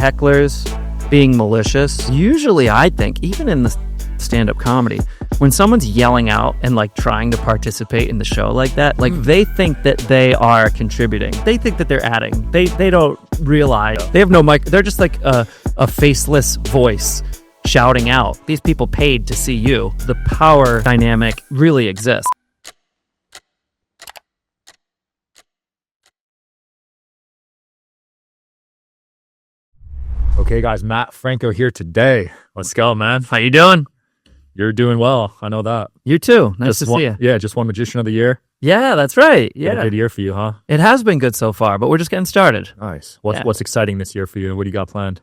Hecklers being malicious. Usually I think, even in the stand-up comedy, when someone's yelling out and like trying to participate in the show like that, like they think that they are contributing. They think that they're adding. They don't realize they have no mic. They're just like a faceless voice shouting out. These people paid to see you. The power dynamic really exists. Okay, guys, Mat Franco here today. Let's go, man. How you doing? You're doing well. I know that. You too. Nice to see you. Yeah, just won Magician of the Year. Yeah, that's right. Yeah. Good year for you, huh? It has been good so far, but we're just getting started. Nice. What's exciting this year for you? What do you got planned?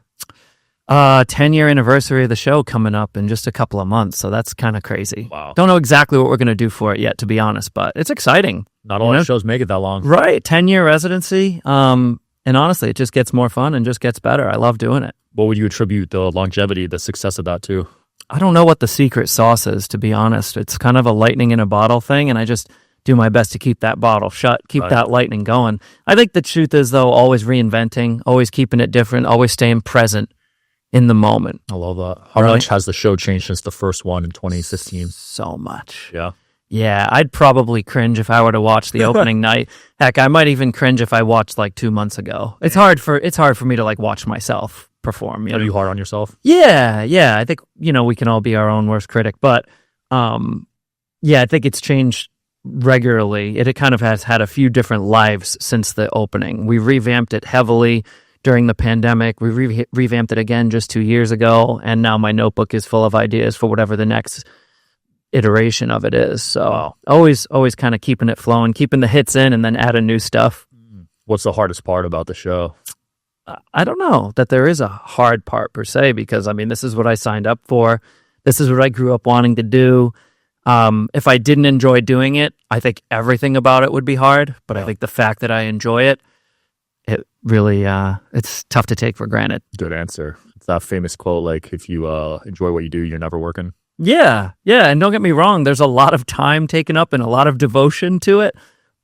10-year anniversary of the show coming up in just a couple of months, so that's kind of crazy. Wow. Don't know exactly what we're going to do for it yet, to be honest, but it's exciting. Not a lot of shows make it that long. Right. 10-year residency. And honestly, it just gets more fun and just gets better. I love doing it. What would you attribute the longevity, the success of that to? I don't know what the secret sauce is, to be honest. It's kind of a lightning in a bottle thing, and I just do my best to keep that bottle shut, keep that lightning going. I think the truth is, though, always reinventing, always keeping it different, always staying present in the moment. I love that. How much has the show changed since the first one in 2015? So much. Yeah. Yeah, I'd probably cringe if I were to watch the opening night. Heck, I might even cringe if I watched like 2 months ago. It's hard for me to like watch myself perform. Are you hard on yourself? Yeah. I think, we can all be our own worst critic, but I think it's changed regularly. It kind of has had a few different lives since the opening. We revamped it heavily during the pandemic. We revamped it again just 2 years ago, and now my notebook is full of ideas for whatever the next iteration of it is. So always kind of keeping it flowing, keeping the hits in, and then adding new stuff. What's the hardest part about the show? I don't know that there is a hard part per se, because this is what I signed up for. This is what I grew up wanting to do. If I didn't enjoy doing it, I think everything about it would be hard. But I think the fact that I enjoy it, it really, it's tough to take for granted. Good answer. It's that famous quote, like, if you enjoy what you do, you're never working. Yeah. And don't get me wrong, there's a lot of time taken up and a lot of devotion to it,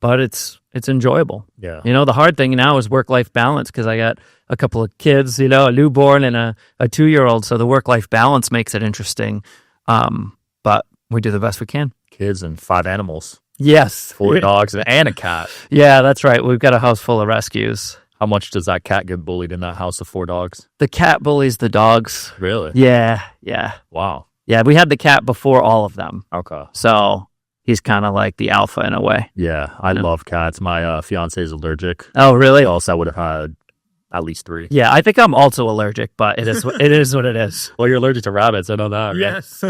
but it's enjoyable. Yeah. The hard thing now is work-life balance, because I got a couple of kids, a newborn and a 2-year-old, so the work-life balance makes it interesting. But we do the best we can. Kids and 5 animals. Yes. 4 dogs and a cat. Yeah, that's right. We've got a house full of rescues. How much does that cat get bullied in that house of 4 dogs? The cat bullies the dogs. Really? Yeah. Wow. Yeah, we had the cat before all of them. Okay. So he's kind of like the alpha in a way. Yeah, I love cats. My fiance is allergic. Oh, really? Else I would have had at least 3. Yeah, I think I'm also allergic, but it is what it is. Well, you're allergic to rabbits. I know that. Right? Yes.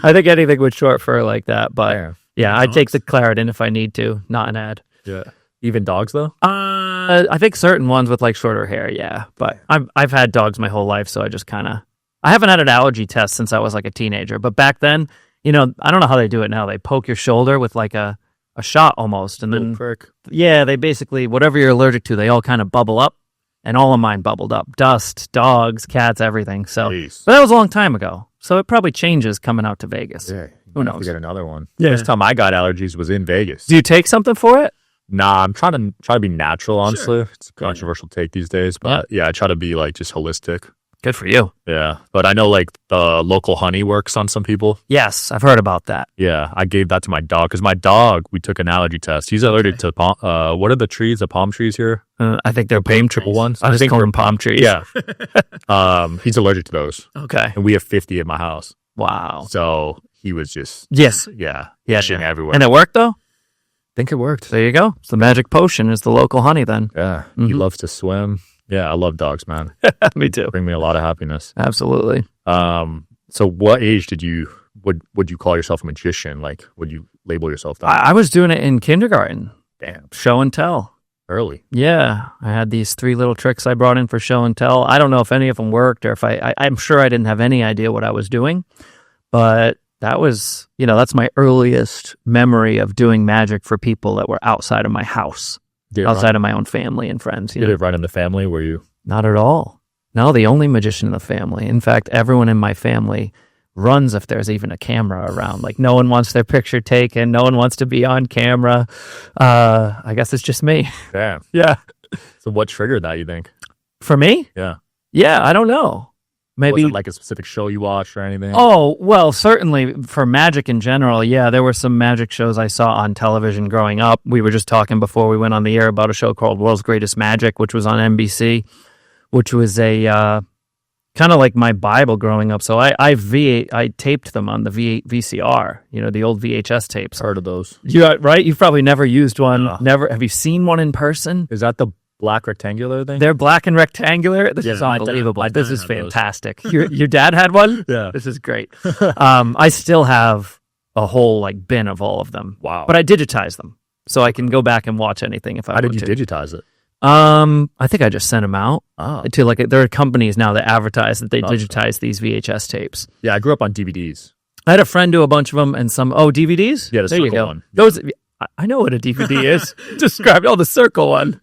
I think anything with short fur like that, but yeah, I'd take the Claritin if I need to, not an ad. Yeah. Even dogs, though? I think certain ones with like shorter hair, yeah. But I've had dogs my whole life, so I just kind of... I haven't had an allergy test since I was like a teenager, but back then, I don't know how they do it now. They poke your shoulder with like a shot almost, and then prick. Yeah, they basically, whatever you're allergic to, they all kind of bubble up, and all of mine bubbled up. Dust, dogs, cats, everything. So, but that was a long time ago. So it probably changes coming out to Vegas. Yeah, who knows? We get another one. Yeah. First time I got allergies was in Vegas. Do you take something for it? Nah, I'm trying to be natural. Honestly, It's a controversial take these days, but yeah, I try to be like just holistic. Good for you. Yeah, but I know like the local honey works on some people. Yes, I've heard about that. Yeah, I gave that to my dog because my dog, we took an allergy test. He's allergic to palm. What are the trees? The palm trees here? I think they're palm trees. Ones. I just call them palm trees. Yeah. He's allergic to those. Okay. And we have 50 at my house. Wow. So he was just shitting everywhere. And it worked though? I think it worked. There you go. It's the magic potion is the local honey then. Yeah. He loves to swim. Yeah, I love dogs, man. Me too. Bring me a lot of happiness. Absolutely. So what age would you call yourself a magician? Like, would you label yourself that? I was doing it in kindergarten. Damn. Show and tell. Early. Yeah. I had these 3 little tricks I brought in for show and tell. I don't know if any of them worked or if I'm sure I didn't have any idea what I was doing, but that was, that's my earliest memory of doing magic for people that were outside of my house. Outside of my own family and friends. Did it run in the family? Were you? Not at all. No, the only magician in the family. In fact, everyone in my family runs if there's even a camera around. Like, no one wants their picture taken. No one wants to be on camera. I guess it's just me. Damn. Yeah. So what triggered that, you think? For me? Yeah. Yeah, I don't know. Maybe Was it like a specific show you watched or anything? Oh, well, certainly for magic in general. Yeah, there were some magic shows I saw on television growing up. We were just talking before we went on the air about a show called World's Greatest Magic, which was on NBC, which was a kind of like my Bible growing up. So I taped them on the VCR, the old VHS tapes. Heard of those? Right? You've probably never used one. Never. Have you seen one in person? Is that the black rectangular thing? They're black and rectangular. This is unbelievable. This is fantastic. Your dad had one? Yeah. This is great. I still have a whole bin of all of them. Wow. But I digitize them, so I can go back and watch anything if I want to. How did you digitize it? I think I just sent them out to there are companies now that advertise that they digitize these VHS tapes. Yeah, I grew up on DVDs. I had a friend do a bunch of them and some DVDs. Yeah, there you go. one. Those. I know what a DVD is. Describe the circle one.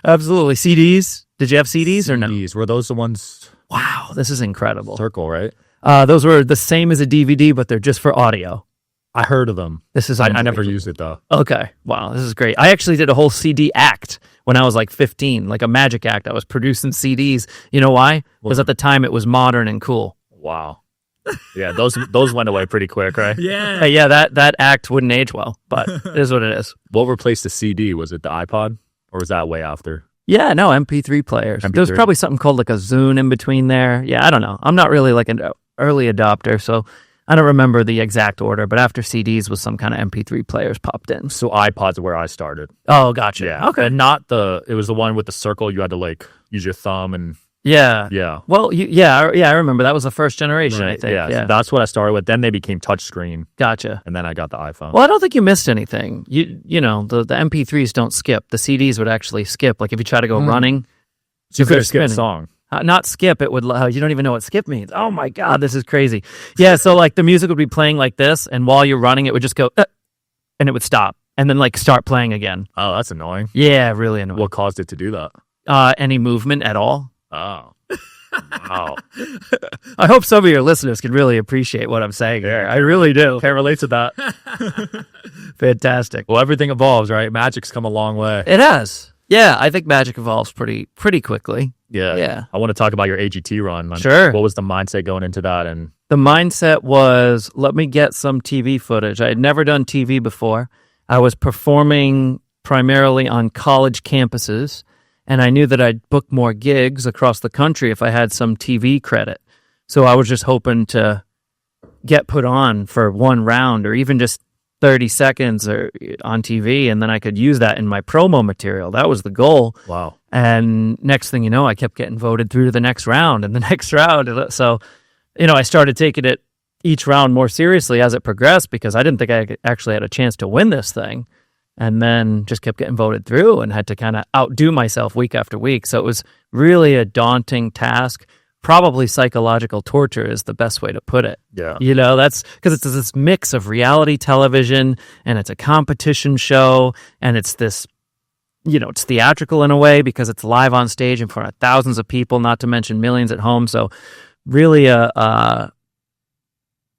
Absolutely. CDs. Did you have CDs or no? CDs. Were those the ones? Wow, this is incredible. Circle, right? Those were the same as a DVD, but they're just for audio. I heard of them. This is I never used it though. Okay. Wow, this is great. I actually did a whole CD act when I was 15, like a magic act. I was producing CDs. You know why? Because at the time it was modern and cool. Wow. Yeah, those went away pretty quick, right? Yeah. Hey, yeah, that act wouldn't age well, but it is what it is. What replaced the CD? Was it the iPod, or was that way after? Yeah, no, MP3 players. MP3. There was probably something called a Zune in between there. Yeah, I don't know. I'm not really an early adopter, so I don't remember the exact order, but after CDs was some kind of MP3 players popped in. So iPods are where I started. Oh, gotcha. Yeah. Okay. And it was the one with the circle. You had to use your thumb and. Yeah. Yeah. Well, I remember. That was the first generation, right. I think. Yeah. So that's what I started with. Then they became touchscreen. Gotcha. And then I got the iPhone. Well, I don't think you missed anything. The MP3s don't skip. The CDs would actually skip. Like if you try to go running. So you could have skipped a song. Not skip. It would. You don't even know what skip means. Oh my God, this is crazy. Yeah. So the music would be playing like this, and while you're running, it would just go, and it would stop, and then start playing again. Oh, that's annoying. Yeah, really annoying. What caused it to do that? Any movement at all. Oh. Wow. I hope some of your listeners can really appreciate what I'm saying here. I really do. Can't relate to that. Fantastic. Well, everything evolves, right? Magic's come a long way. It has. Yeah, I think magic evolves pretty quickly. Yeah. Yeah. I want to talk about your AGT run. Sure. What was the mindset going into that? And the mindset was, let me get some TV footage. I had never done TV before. I was performing primarily on college campuses. And I knew that I'd book more gigs across the country if I had some TV credit. So I was just hoping to get put on for one round or even just 30 seconds or on TV, and then I could use that in my promo material. That was the goal. Wow. And next thing you know, I kept getting voted through to the next round and the next round. So, I started taking it each round more seriously as it progressed because I didn't think I actually had a chance to win this thing. And then just kept getting voted through and had to kind of outdo myself week after week. So it was really a daunting task. Probably psychological torture is the best way to put it. Yeah. That's because it's this mix of reality television and it's a competition show and it's this, it's theatrical in a way because it's live on stage in front of thousands of people, not to mention millions at home. So really a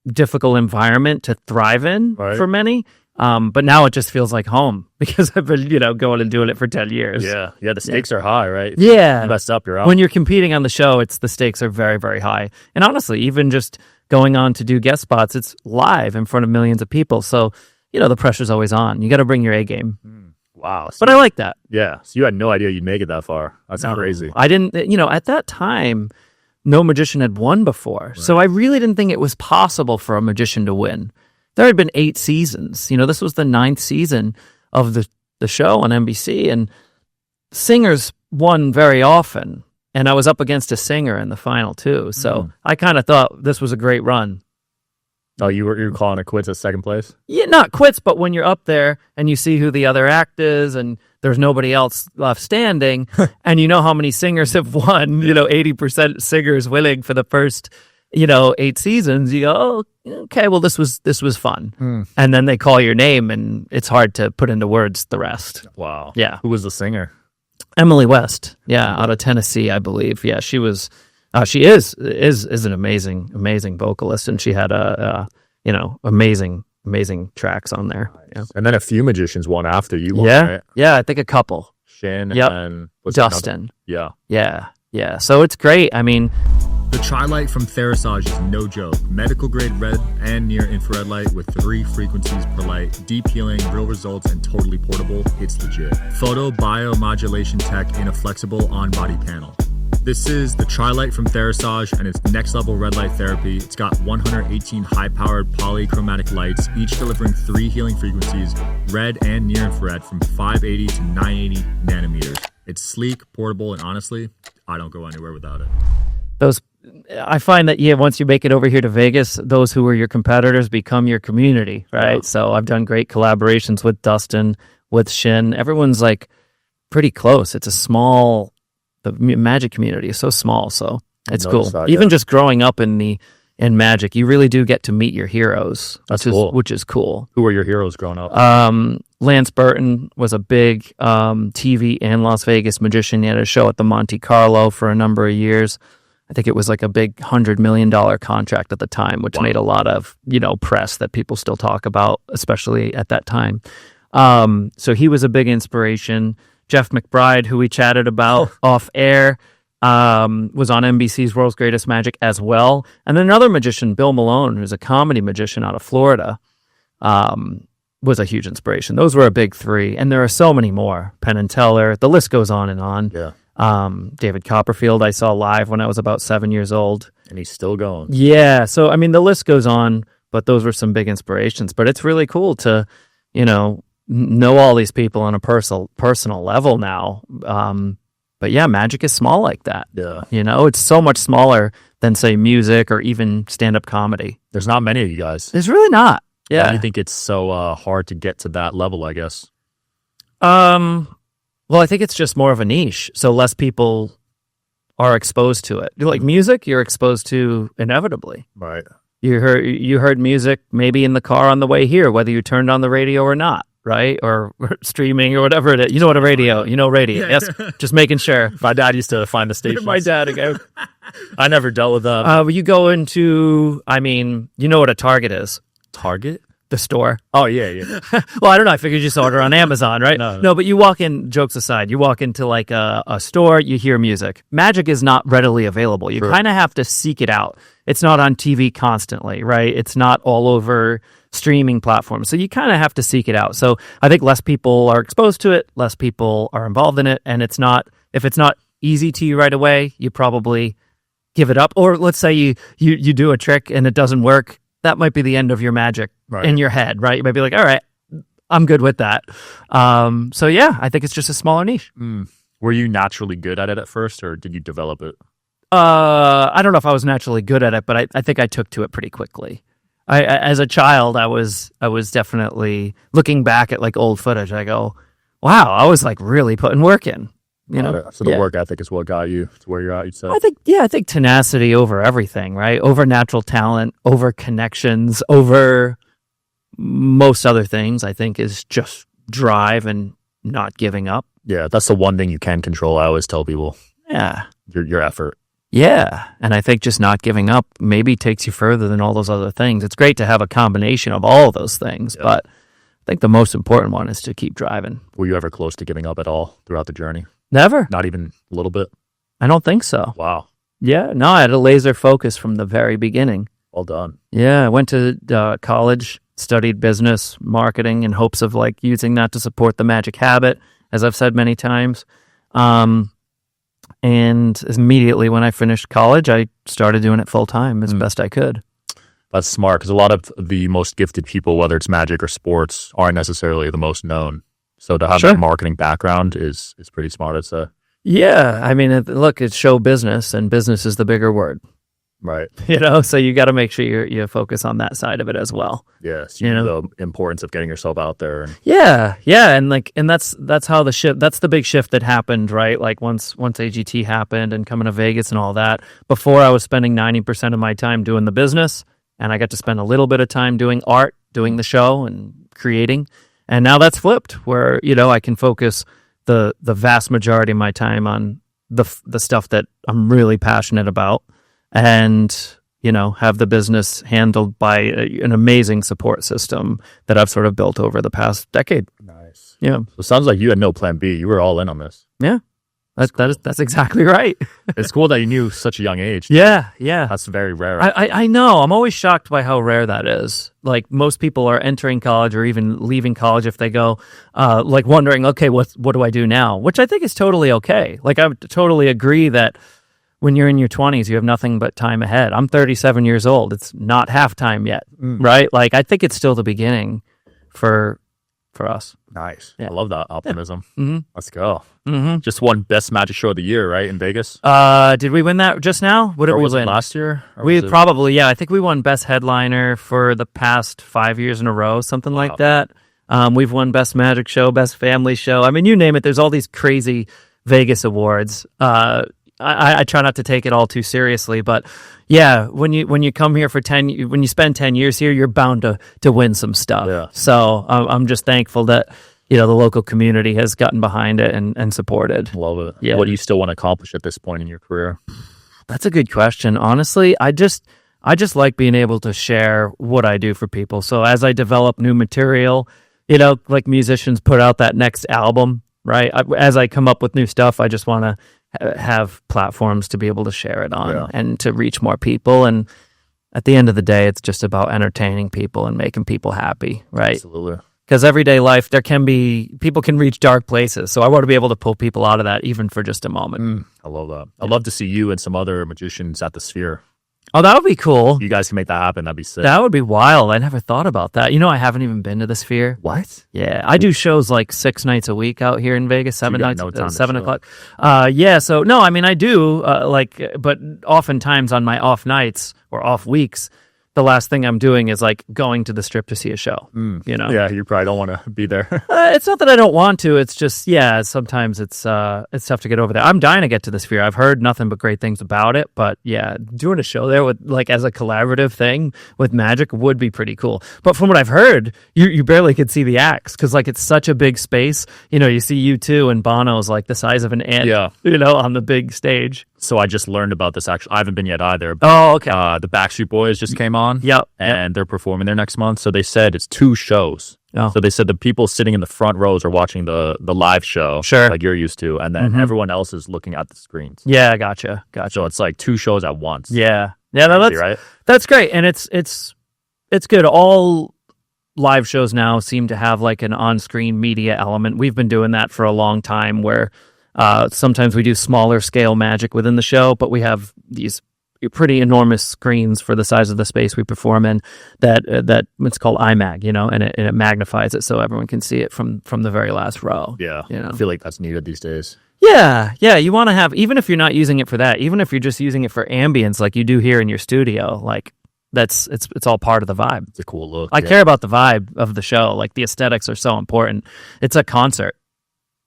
difficult environment to thrive in for many. But now it just feels like home because I've been, going and doing it for 10 years. Yeah. Yeah. The stakes are high, right? Yeah. You mess up, you're out. When you're competing on the show, the stakes are very, very high. And honestly, even just going on to do guest spots, it's live in front of millions of people. So, the pressure's always on. You got to bring your A game. Wow. But I like that. Yeah. So you had no idea you'd make it that far. That's crazy. I didn't, at that time, no magician had won before. Right. So I really didn't think it was possible for a magician to win. There had been 8 seasons. This was the 9th season of the show on NBC, and singers won very often. And I was up against a singer in the final too. So I kind of thought this was a great run. Oh, you were calling it quits at second place? Yeah, not quits, but when you're up there and you see who the other act is and there's nobody else left standing, and you know how many singers have won, 80% singers winning for the first 8 seasons, you go, oh, okay, well, this was fun. And then they call your name, and it's hard to put into words the rest. Wow. Yeah. Who was the singer? Emily West. Yeah, out of Tennessee, I believe. Yeah, she was. She is an amazing vocalist, and she had amazing tracks on there. Yeah. And then a few magicians won after you won, yeah, right? yeah, I think a couple. Shin yep. and Dustin. Yeah. Yeah. Yeah, so it's great. I mean, The Tri-Light from Therasage is no joke. Medical grade red and near infrared light with 3 frequencies per light, deep healing, real results, and totally portable. It's legit. Photo biomodulation tech in a flexible on-body panel. This is the Tri-Light from Therasage, and it's next level red light therapy. It's got 118 high-powered polychromatic lights, each delivering 3 healing frequencies, red and near infrared, from 580 to 980 nanometers. It's sleek, portable, and honestly, I don't go anywhere without it. I find that, once you make it over here to Vegas, those who were your competitors become your community, right? Yeah. So I've done great collaborations with Dustin, with Shin. Everyone's like pretty close. It's a small, the Magic community is so small, so it's cool. That, Even just growing up in Magic, you really do get to meet your heroes. That's cool. Which is cool. Who were your heroes growing up? Lance Burton was a big TV and Las Vegas magician. He had a show at the Monte Carlo for a number of years. I think it was like a big $100 million contract at the time, which made a lot of, press that people still talk about, especially at that time. So he was a big inspiration. Jeff McBride, who we chatted about off air, was on NBC's World's Greatest Magic as well. And then another magician, Bill Malone, who's a comedy magician out of Florida, was a huge inspiration. Those were a big 3. And there are so many more. Penn and Teller, the list goes on and on. Yeah. David Copperfield, I saw live when I was about 7 years old. And he's still going. Yeah. So, I mean, the list goes on, but those were some big inspirations. But it's really cool to, know all these people on a personal level now. But yeah, Magic is small like that. Yeah. It's so much smaller than, say, music or even stand-up comedy. There's not many of you guys. There's really not. Yeah. I think it's so hard to get to that level, I guess. Well, I think it's just more of a niche, so less people are exposed to it. Like music, you're exposed to inevitably. Right. You heard music maybe in the car on the way here, whether you turned on the radio or not, right? Or streaming or whatever it is. You know what a radio? Radio. Yes, just making sure. My dad used to find the stations. My dad again. I never dealt with them. You go into, you know what a Target is? Target? The store. Oh, yeah. Well, I don't know. I figured you just order on Amazon, right? No, but you walk in, jokes aside, you walk into like a store, you hear music. Magic is not readily available. You kind of have to seek it out. It's not on TV constantly, right? It's not all over streaming platforms. So you kind of have to seek it out. So I think less people are exposed to it, less people are involved in it. And if it's not easy to you right away, you probably give it up. Or let's say you do a trick and it doesn't work. That might be the end of your magic in your head, right? You might be like, all right, I'm good with that. So yeah, I think it's just a smaller niche. Were you naturally good at it at first, or did you develop it? I don't know if I was naturally good at it, but I think I took to it pretty quickly. As a child, I was definitely looking back at like old footage. I go, wow, I was like really putting work in. So the work ethic is what got you to where you're at, you'd say? I think tenacity over everything, right? Over natural talent, over connections, over most other things, I think is just drive and not giving up. Yeah, that's the one thing you can control. I always tell people. Yeah. Your effort. Yeah. And I think just not giving up maybe takes you further than all those other things. It's great to have a combination of all of those things, but I think the most important one is to keep driving. Were you ever close to giving up at all throughout the journey? Never. Not even a little bit? I don't think so. Wow. Yeah. No, I had a laser focus from the very beginning. Well done. Yeah. I went to college, studied business, marketing in hopes of like using that to support the magic habit, as I've said many times. And immediately when I finished college, I started doing it full time as best I could. That's smart, because a lot of the most gifted people, whether it's magic or sports, aren't necessarily the most known. So to have that marketing background is pretty smart, I'd say. Yeah. I mean, look, it's show business, and business is the bigger word. Right. So you got to make sure you focus on that side of it as well. Yes. You know the importance of getting yourself out there. Yeah. And that's how that's the big shift that happened, right? Like once AGT happened and coming to Vegas and all that. Before, I was spending 90% of my time doing the business, and I got to spend a little bit of time doing art, doing the show and creating. And now that's flipped, where, I can focus the vast majority of my time on the stuff that I'm really passionate about, and, have the business handled by an amazing support system that I've sort of built over the past decade. Nice. Yeah. So it sounds like you had no plan B. You were all in on this. Yeah. That's exactly right. It's cool that you knew such a young age. Yeah. That's very rare. I know. I'm always shocked by how rare that is. Like most people are entering college or even leaving college if they go, like wondering, okay, what do I do now? Which I think is totally okay. Like I would totally agree that when you're in your 20s, you have nothing but time ahead. I'm 37 years old. It's not halftime yet, right? Like I think it's still the beginning for us. Nice. Yeah. I love that optimism. Yeah. Mm-hmm. Let's go. Mm-hmm. Just won Best Magic Show of the Year, right, in Vegas? Did we win that just now? What did we win? Last year? Probably, yeah. I think we won Best Headliner for the past 5 years in a row, something like that. We've won Best Magic Show, Best Family Show. I mean, you name it. There's all these crazy Vegas awards. I try not to take it all too seriously, but yeah, when you come here for when you spend 10 years here, you're bound to win some stuff. Yeah. So I'm just thankful that the local community has gotten behind it and supported. Love it. Yeah. What do you still want to accomplish at this point in your career? That's a good question. Honestly, I just like being able to share what I do for people. So as I develop new material, like musicians put out that next album, right? As I come up with new stuff, I just want to have platforms to be able to share it on and to reach more people. And at the end of the day, it's just about entertaining people and making people happy, right? Absolutely. Because everyday life, people can reach dark places. So I want to be able to pull people out of that, even for just a moment. I love that. I'd love to see you and some other magicians at the Sphere. Oh, that would be cool. You guys can make that happen. That'd be sick. That would be wild. I never thought about that. I haven't even been to the Sphere. What? Yeah, I do shows like 6 nights a week out here in Vegas, 7 nights, no time 7 o'clock. Yeah, so no, I mean I do but oftentimes on my off nights or off weeks, the last thing I'm doing is like going to the Strip to see a show. Yeah, you probably don't want to be there. It's not that I don't want to. It's just sometimes it's tough to get over there. I'm dying to get to the Sphere. I've heard nothing but great things about it. But yeah, doing a show there with like as a collaborative thing with Magic would be pretty cool. But from what I've heard, you barely could see the acts because like it's such a big space. You see U2 and Bono's like the size of an ant. Yeah. On the big stage. So I just learned about this. Actually, I haven't been yet either. Oh, okay. The Backstreet Boys just came on. Yep. And they're performing there next month. So they said it's 2 shows. Oh. So they said the people sitting in the front rows are watching the live show, sure, like you're used to, and then everyone else is looking at the screens. Yeah, gotcha. So it's like 2 shows at once. Yeah. Crazy, right? That's great, and it's good. All live shows now seem to have like an on-screen media element. We've been doing that for a long time, where sometimes we do smaller scale magic within the show, but we have these pretty enormous screens for the size of the space we perform in that it's called IMAG, and it magnifies it so everyone can see it from the very last row. Yeah. I feel like that's needed these days. Yeah. You want to have, even if you're not using it for that, even if you're just using it for ambience like you do here in your studio, like it's all part of the vibe. It's a cool look. I care about the vibe of the show. Like the aesthetics are so important. It's a concert.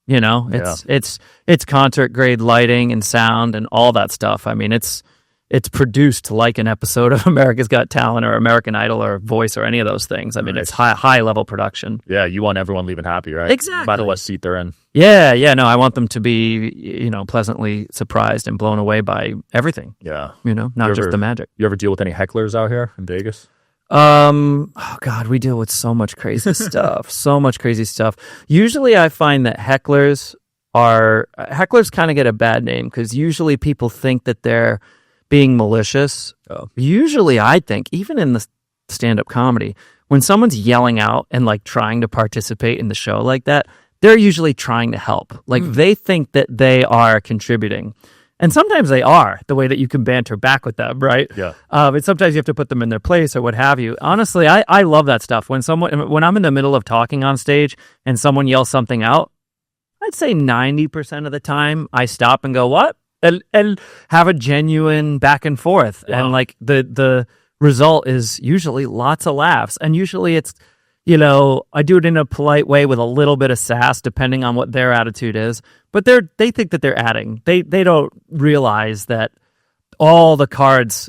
It's concert grade lighting and sound and all that stuff. I mean, it's produced like an episode of America's Got Talent or American Idol or Voice or any of those things. I mean, It's high level production. Yeah, you want everyone leaving happy, right? Exactly. No matter what seat they're in. Yeah. No, I want them to be, pleasantly surprised and blown away by everything. Yeah. Not just the magic. You ever deal with any hecklers out here in Vegas? Oh God, we deal with so much crazy stuff. Usually I find that hecklers kind of get a bad name because usually people think that they're being malicious. Usually I think, even in the stand-up comedy, when someone's yelling out and like trying to participate in the show like that, they're usually trying to help. Like they think that they are contributing. And sometimes they are, the way that you can banter back with them, right? Yeah. But sometimes you have to put them in their place or what have you. Honestly, I love that stuff. When I'm in the middle of talking on stage and someone yells something out, I'd say 90% of the time I stop and go, what? And have a genuine back and forth. Wow. And like the result is usually lots of laughs. And usually it's, I do it in a polite way with a little bit of sass, depending on what their attitude is. But they think that they're adding. They don't realize that all the cards,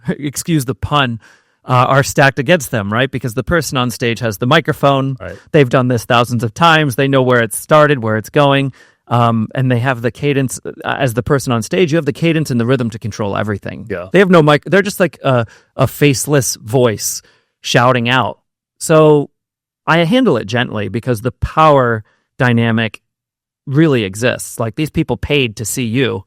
excuse the pun, are stacked against them, right? Because the person on stage has the microphone. Right. They've done this thousands of times. They know where it started, where it's going. And they have the cadence as the person on stage. You have the cadence and the rhythm to control everything. Yeah. They have no mic. They're just like a faceless voice shouting out. So I handle it gently because the power dynamic really exists. Like, these people paid to see you.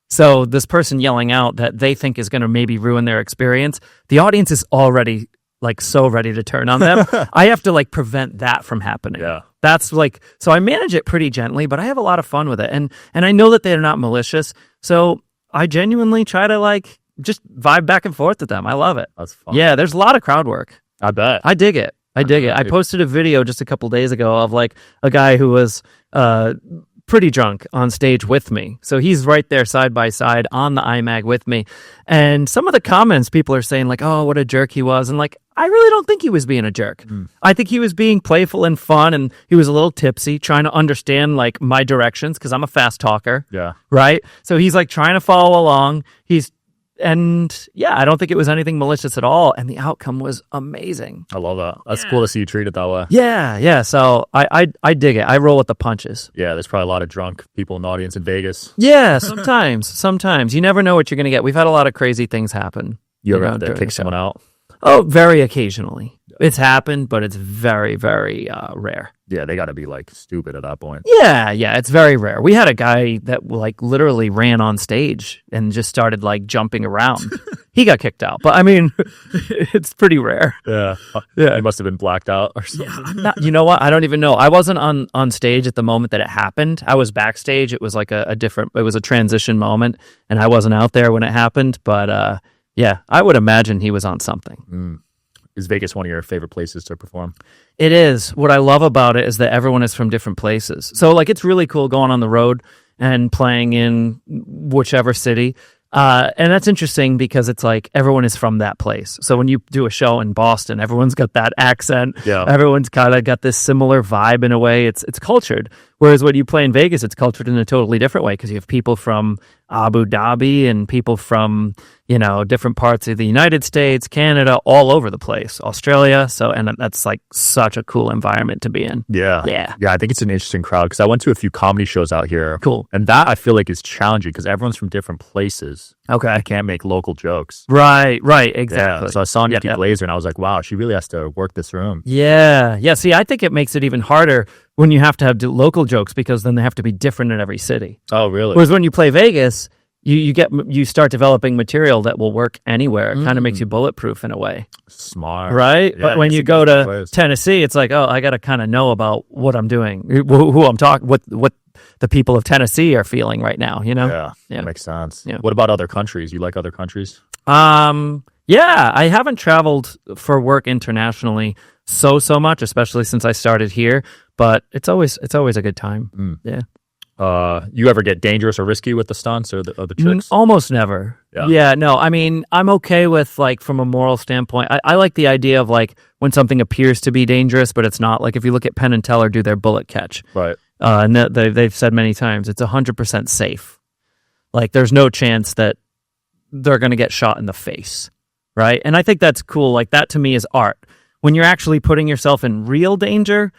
So this person yelling out that they think is going to maybe ruin their experience, the audience is already like so ready to turn on them. I have to like prevent that from happening. Yeah. That's like, so I manage it pretty gently, but I have a lot of fun with it. And I know that they're not malicious. So I genuinely try to like just vibe back and forth with them. I love it. That's fun. Yeah, there's a lot of crowd work. I bet. I dig it. I posted a video just a couple days ago of like a guy who was pretty drunk on stage with me. So he's right there side by side on the iMag with me. And some of the comments, people are saying like, oh, what a jerk he was. And like, I really don't think he was being a jerk. I think he was being playful and fun, and he was a little tipsy, trying to understand like my directions, because I'm a fast talker. Yeah. Right? So he's like trying to follow along. And yeah, I don't think it was anything malicious at all. And the outcome was amazing. I love that. That's cool to see you treated that way. Yeah. So I dig it. I roll with the punches. Yeah, there's probably a lot of drunk people in the audience in Vegas. Yeah, sometimes. You never know what you're going to get. We've had a lot of crazy things happen. You ever have to kick someone out? Oh, very occasionally. It's happened, but it's very, very rare. Yeah, they got to be like stupid at that point. Yeah, it's very rare. We had a guy that like literally ran on stage and just started like jumping around. He got kicked out, but I mean, it's pretty rare. Yeah. He must have been blacked out or something. You know what? I don't even know. I wasn't on stage at the moment that it happened. I was backstage. It was like it was a transition moment, and I wasn't out there when it happened. But yeah, I would imagine he was on something. Is Vegas one of your favorite places to perform? It is. What I love about it is that everyone is from different places. So like, it's really cool going on the road and playing in whichever city. And that's interesting because it's like everyone is from that place. So when you do a show in Boston, everyone's got that accent. Yeah. Everyone's kind of got this similar vibe in a way. It's cultured. Whereas when you play in Vegas, it's cultured in a totally different way because you have people from Abu Dhabi and people from, different parts of the United States, Canada, all over the place, Australia. So, and that's like such a cool environment to be in. Yeah. I think it's an interesting crowd because I went to a few comedy shows out here. Cool. And that I feel like is challenging because everyone's from different places. Okay. I can't make local jokes. Right, exactly. Yeah. So I saw Nikki Glazer and I was like, wow, she really has to work this room. Yeah. See, I think it makes it even harder when you have to have local jokes because then they have to be different in every city. Oh, really? Whereas when you play Vegas, you start developing material that will work anywhere. It kind of makes you bulletproof in a way. Smart. Right? Yeah, but when you go to Tennessee, it's like, oh, I got to kind of know about what I'm doing, who I'm talking, what the people of Tennessee are feeling right now, Yeah. That makes sense. Yeah. What about other countries? You like other countries? Yeah, I haven't traveled for work internationally so much, especially since I started here, but it's always a good time. Yeah. You ever get dangerous or risky with the stunts or the tricks? Almost never. Yeah, no. I mean, I'm okay with like from a moral standpoint. I like the idea of like when something appears to be dangerous, but it's not. Like if you look at Penn and Teller do their bullet catch, right? And they've said many times it's 100% safe. Like there's no chance that they're going to get shot in the face, right? And I think that's cool. Like that to me is art. When you're actually putting yourself in real danger.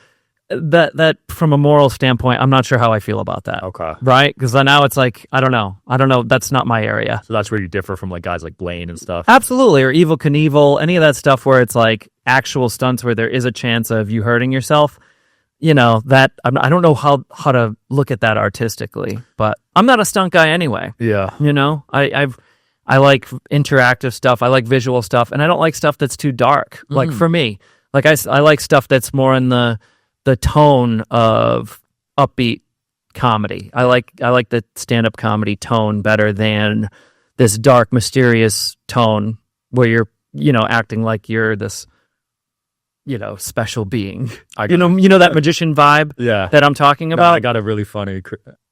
That from a moral standpoint, I'm not sure how I feel about that. Okay. Right? Because now it's like, I don't know. That's not my area. So that's where you differ from like guys like Blaine and stuff. Absolutely. Or Evel Knievel, any of that stuff where it's like actual stunts where there is a chance of you hurting yourself. That I don't know how to look at that artistically, but I'm not a stunt guy anyway. Yeah. I like interactive stuff. I like visual stuff, and I don't like stuff that's too dark. Like for me, like I like stuff that's more in the tone of upbeat comedy. I like the stand-up comedy tone better than this dark, mysterious tone where you're, acting like you're this, special being. You know that magician vibe that I'm talking about? I got a really funny...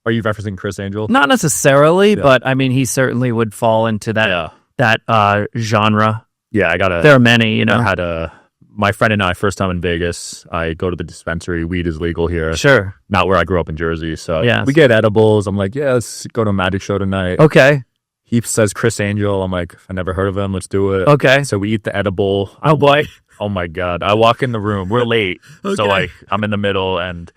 Are you referencing Chris Angel? Not necessarily, but I mean, he certainly would fall into that genre. Yeah, there are many, I had my friend and I, first time in Vegas, I go to the dispensary. Weed is legal here. Sure. Not where I grew up in Jersey. So we get edibles. I'm like, yeah, let's go to a magic show tonight. Okay. He says Chris Angel. I'm like, I never heard of him. Let's do it. Okay. So we eat the edible. Oh, boy. Oh, my God. I walk in the room. We're late. Okay. So I'm in the middle and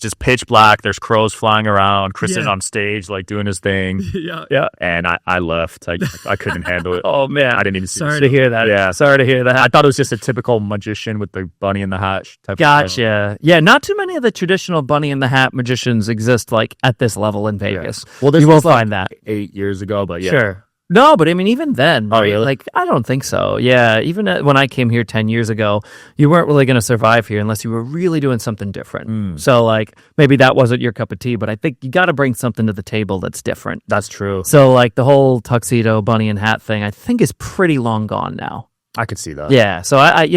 just pitch black. There's crows flying around. Chris is on stage, like doing his thing. Yeah. And I left. I couldn't handle it. Oh man, I didn't even see Sorry to hear that. Yeah. Sorry to hear that. I thought it was just a typical magician with the bunny in the hat type Gotcha. of thing. Yeah, not too many of the traditional bunny in the hat magicians exist like at this level in Vegas. Yeah. Well, you will find that 8 years ago, but yeah. Sure. No, but I mean, even then, Oh, really? like, I don't think so. Yeah, even when I came here 10 years ago, you weren't really going to survive here unless you were really doing something different. So, like, maybe that wasn't your cup of tea, but I think you got to bring something to the table that's different. That's true. So, like, the whole tuxedo, bunny and hat thing, I think is pretty long gone now. I could see that. Yeah, so I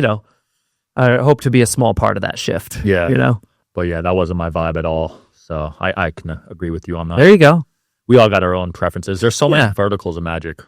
hope to be a small part of that shift. Yeah. You know? But yeah, that wasn't my vibe at all. So I can agree with you on that. There you go. We all got our own preferences. There's so many verticals of magic.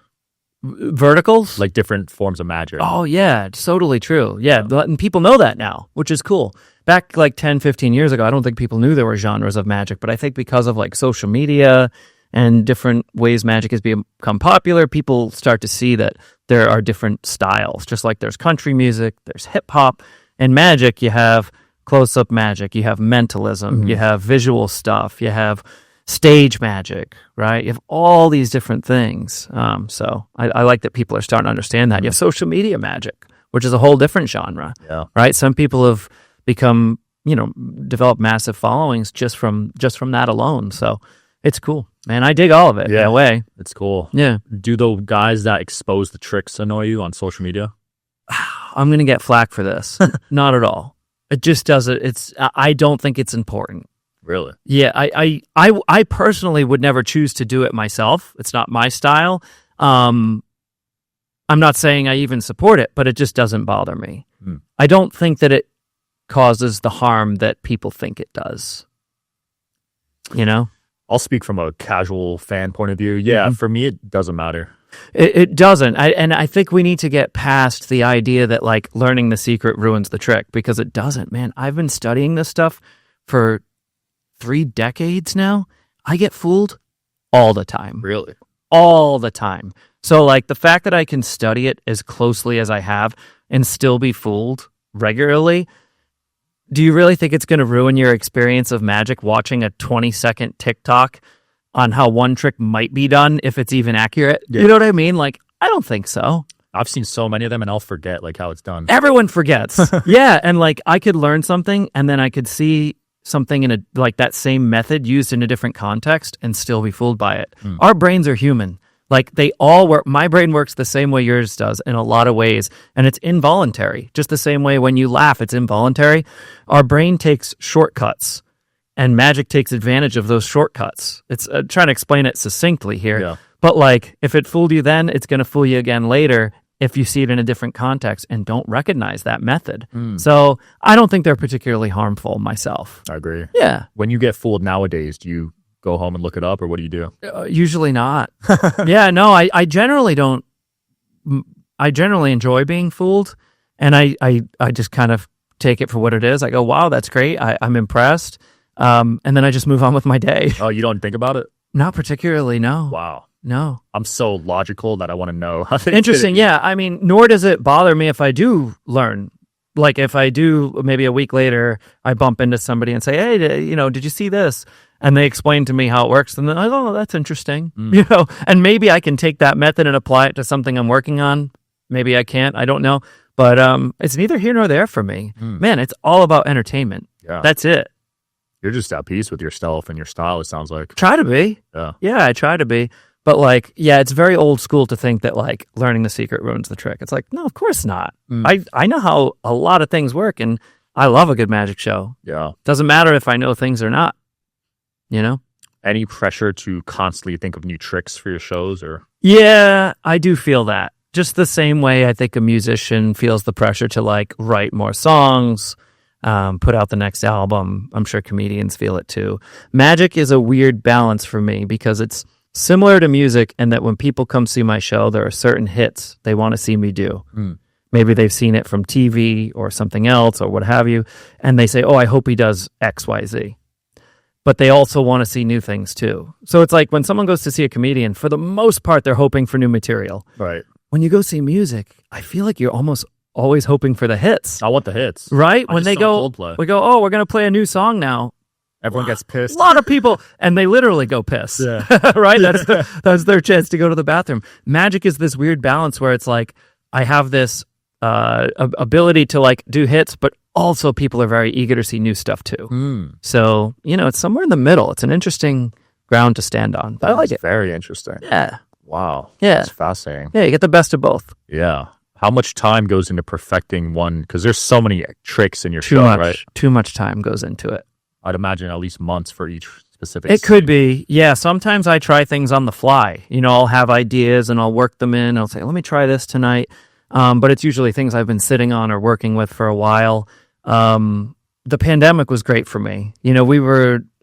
Verticals? Like different forms of magic. Oh, yeah, it's totally true. Yeah, and people know that now, which is cool. Back like 10, 15 years ago, I don't think people knew there were genres of magic, but I think because of like social media and different ways magic has become popular, people start to see that there are different styles. Just like there's country music, there's hip-hop, and magic, you have close-up magic, you have mentalism, you have visual stuff, you have stage magic, right? You have all these different things. So I like that people are starting to understand that. You have social media magic, which is a whole different genre, right? Some people have become, developed massive followings just from that alone. So it's cool, man. I dig all of it in a way. It's cool. Yeah. Do the guys that expose the tricks annoy you on social media? I'm going to get flack for this. Not at all. It just doesn't. I don't think it's important. Really? Yeah, I personally would never choose to do it myself. It's not my style. I'm not saying I even support it, but it just doesn't bother me. I don't think that it causes the harm that people think it does. I'll speak from a casual fan point of view. Yeah, for me, it doesn't matter. It doesn't. And I think we need to get past the idea that like learning the secret ruins the trick, because it doesn't, man. I've been studying this stuff for 3 decades now. I get fooled all the time. Really? All the time. So like the fact that I can study it as closely as I have and still be fooled regularly, do you really think it's going to ruin your experience of magic watching a 20-second TikTok on how one trick might be done if it's even accurate? Yeah. You know what I mean? Like, I don't think so. I've seen so many of them and I'll forget like how it's done. Everyone forgets. Yeah, and like I could learn something and then I could see something in that same method used in a different context and still be fooled by it. Our brains are human. Like they all work. My brain works the same way yours does in a lot of ways, and it's involuntary. Just the same way when you laugh, it's involuntary. Our brain takes shortcuts, and magic takes advantage of those shortcuts. It's trying to explain it succinctly here, but like if it fooled you then, it's going to fool you again later if you see it in a different context and don't recognize that method. So I don't think they're particularly harmful myself. I agree. Yeah. When you get fooled nowadays, do you go home and look it up, or what do you do? Usually not. Yeah, no, I generally don't. I generally enjoy being fooled, and I just kind of take it for what it is. I go, wow, that's great. I'm impressed. And then I just move on with my day. Oh, you don't think about it? Not particularly, no. Wow. No. I'm so logical that I want to know. Interesting, yeah. I mean, nor does it bother me if I do learn. Like if I do, maybe a week later, I bump into somebody and say, hey, did you see this? And they explain to me how it works. And then I go, oh, that's interesting. And maybe I can take that method and apply it to something I'm working on. Maybe I can't. I don't know. But it's neither here nor there for me. Man, it's all about entertainment. Yeah. That's it. You're just at peace with yourself and your style, it sounds like. Try to be. Yeah, I try to be. But like, yeah, it's very old school to think that like learning the secret ruins the trick. It's like, no, of course not. I know how a lot of things work, and I love a good magic show. Yeah. Doesn't matter if I know things or not. Any pressure to constantly think of new tricks for your shows, or? Yeah, I do feel that. Just the same way I think a musician feels the pressure to like write more songs, put out the next album. I'm sure comedians feel it too. Magic is a weird balance for me because it's similar to music in that when people come see my show, there are certain hits they want to see me do. Maybe they've seen it from TV or something else or what have you, and they say, oh, I hope he does X, Y, Z. But they also want to see new things too. So it's like when someone goes to see a comedian, for the most part, they're hoping for new material. Right. When you go see music, I feel like you're almost always hoping for the hits. I want the hits. Right? When they go, we go, oh, we're going to play a new song now. Everyone gets pissed. A lot of people, and they literally go piss. Yeah. Right? That's their chance to go to the bathroom. Magic is this weird balance where it's like I have this ability to like do hits, but also people are very eager to see new stuff too. So, it's somewhere in the middle. It's an interesting ground to stand on. But I like it. Very interesting. Yeah. Wow. Yeah. That's fascinating. Yeah, you get the best of both. Yeah. How much time goes into perfecting one? Because there's so many tricks in your Too show, much. right? Too much time goes into it. I'd imagine at least months for each specific It scene. could be. Yeah, sometimes I try things on the fly. I'll have ideas and I'll work them in. I'll say, let me try this tonight. But it's usually things I've been sitting on or working with for a while. The pandemic was great for me.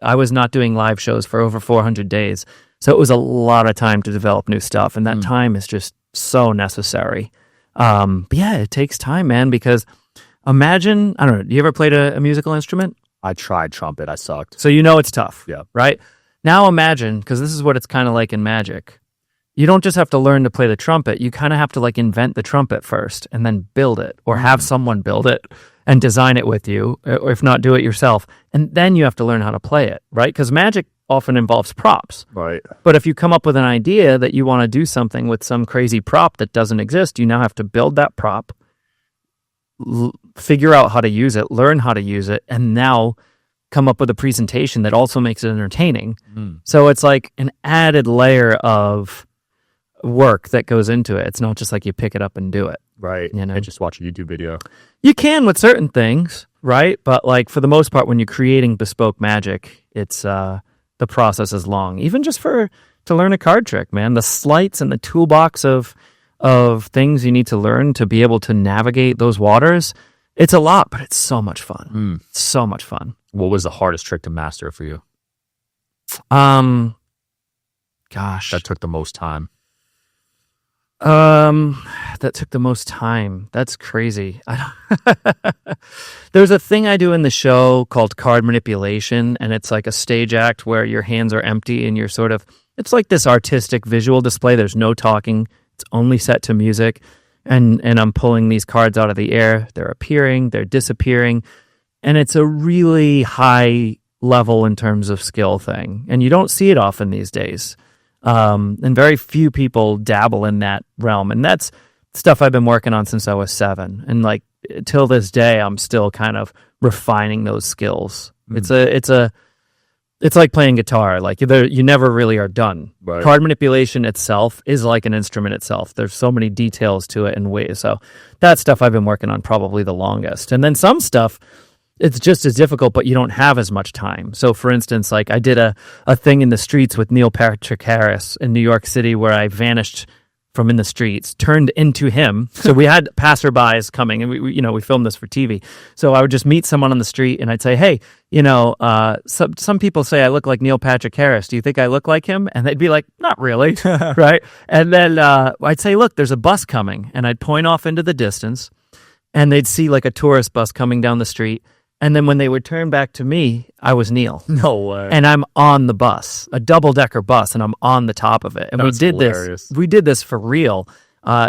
I was not doing live shows for over 400 days. So it was a lot of time to develop new stuff. And that time is just so necessary. But yeah, it takes time, man, because imagine, I don't know, you ever played a musical instrument? I tried trumpet. I sucked. So it's tough. Yeah. Right? Now imagine, because this is what it's kind of like in magic. You don't just have to learn to play the trumpet. You kind of have to like invent the trumpet first and then build it or have someone build it and design it with you, or if not, do it yourself. And then you have to learn how to play it, right? Because magic often involves props. Right. But if you come up with an idea that you want to do something with some crazy prop that doesn't exist, you now have to build that prop, figure out how to use it, learn how to use it, and now come up with a presentation that also makes it entertaining. So it's like an added layer of work that goes into it. It's not just like you pick it up and do it. Right. I just watch a YouTube video. You can with certain things, right? But like for the most part, when you're creating bespoke magic, it's the process is long. Even just to learn a card trick, man. The sleights and the toolbox of things you need to learn to be able to navigate those waters. It's a lot, but it's so much fun. So much fun. What was the hardest trick to master for you? Gosh. That took the most time. That took the most time. That's crazy. There's a thing I do in the show called card manipulation, and it's like a stage act where your hands are empty and you're it's like this artistic visual display. There's no talking. It's only set to music. And I'm pulling these cards out of the air. They're appearing, they're disappearing. And it's a really high level in terms of skill thing. And you don't see it often these days. And very few people dabble in that realm. And that's stuff I've been working on since I was 7. And like till this day, I'm still kind of refining those skills. It's like playing guitar. Like you never really are done. Right. Card manipulation itself is like an instrument itself. There's so many details to it and ways. So that stuff I've been working on probably the longest. And then some stuff, it's just as difficult, but you don't have as much time. So for instance, like I did a thing in the streets with Neil Patrick Harris in New York City where I vanished from in the streets, turned into him. So we had passerbys coming, and we filmed this for TV. So I would just meet someone on the street, and I'd say, "Hey, some people say I look like Neil Patrick Harris. Do you think I look like him?" And they'd be like, "Not really," right? And then I'd say, "Look, there's a bus coming," and I'd point off into the distance, and they'd see like a tourist bus coming down the street. And then when they would turn back to me, I was Neil. No way. And I'm on the bus, a double-decker bus, and I'm on the top of it. And That's hilarious. We did this for real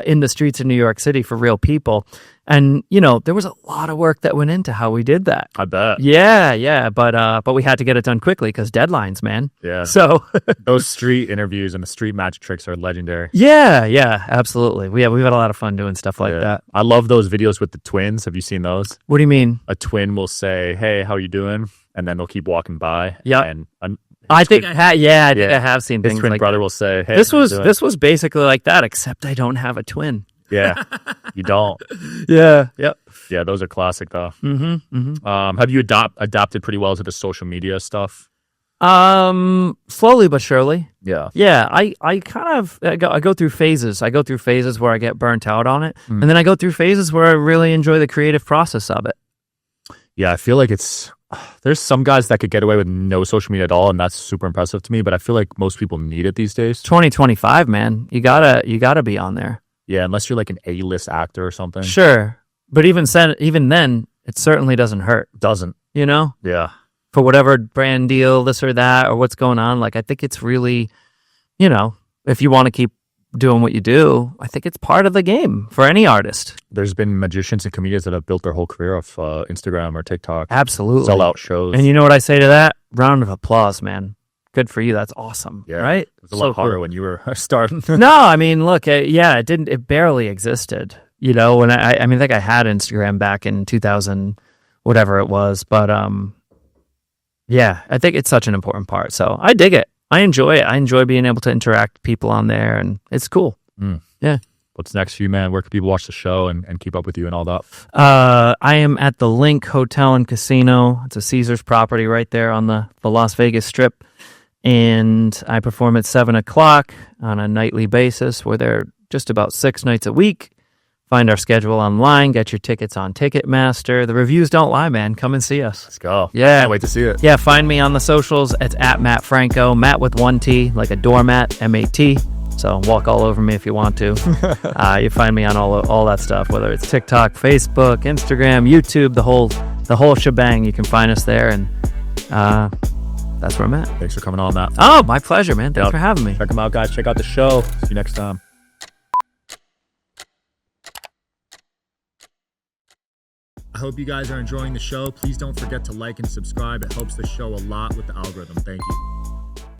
in the streets of New York City for real people. And, there was a lot of work that went into how we did that. I bet. Yeah. But we had to get it done quickly because deadlines, man. Yeah. So those street interviews and the street magic tricks are legendary. Yeah, absolutely. We've had a lot of fun doing stuff like that. I love those videos with the twins. Have you seen those? What do you mean? A twin will say, "Hey, how you doing?" And then they'll keep walking by. Yeah. And I think I have seen his things twin like brother that. will say, "Hey, This how you doing?" was basically like that, except I don't have a twin. Yeah, you don't. Yeah. Yep. Yeah, those are classic though. Mm-hmm. Have you adapted pretty well to the social media stuff? Slowly but surely. Yeah. Yeah, I kind of I go through phases. I go through phases where I get burnt out on it, and then I go through phases where I really enjoy the creative process of it. Yeah, I feel like there's some guys that could get away with no social media at all, and that's super impressive to me. But I feel like most people need it these days. 2025, man, you gotta be on there. Yeah, unless you're like an A-list actor or something. Sure, but even then, it certainly doesn't hurt. Doesn't. Yeah. For whatever brand deal, this or that, or what's going on. Like, I think it's really, if you want to keep doing what you do, I think it's part of the game for any artist. There's been magicians and comedians that have built their whole career off Instagram or TikTok. Absolutely. Sell out shows. And you know what I say to that? Round of applause, man. Good for you. That's awesome. Yeah. Right? It was a lot harder when you were starting. No, I mean, look, it barely existed. You know, when I think I had Instagram back in 2000, whatever it was. But yeah, I think it's such an important part. So I dig it. I enjoy it. I enjoy being able to interact with people on there, and it's cool. Yeah. What's next for you, man? Where can people watch the show and keep up with you and all that? I am at the Link Hotel and Casino. It's a Caesars property right there on the Las Vegas Strip. And I perform at 7 o'clock on a nightly basis. We're there just about 6 nights a week. Find our schedule online. Get your tickets on Ticketmaster. The reviews don't lie, man. Come and see us. Let's go. Yeah. Can't wait to see it. Yeah, find me on the socials. It's at Mat Franco. Matt with 1 T, like a doormat, M-A-T. So walk all over me if you want to. You find me on all that stuff, whether it's TikTok, Facebook, Instagram, YouTube, the whole shebang. You can find us there, and that's where I'm at. Thanks for coming on, Matt. Oh, my pleasure, man. Thanks for having me. Check them out, guys. Check out the show. See you next time. I hope you guys are enjoying the show. Please don't forget to like and subscribe. It helps the show a lot with the algorithm. Thank you.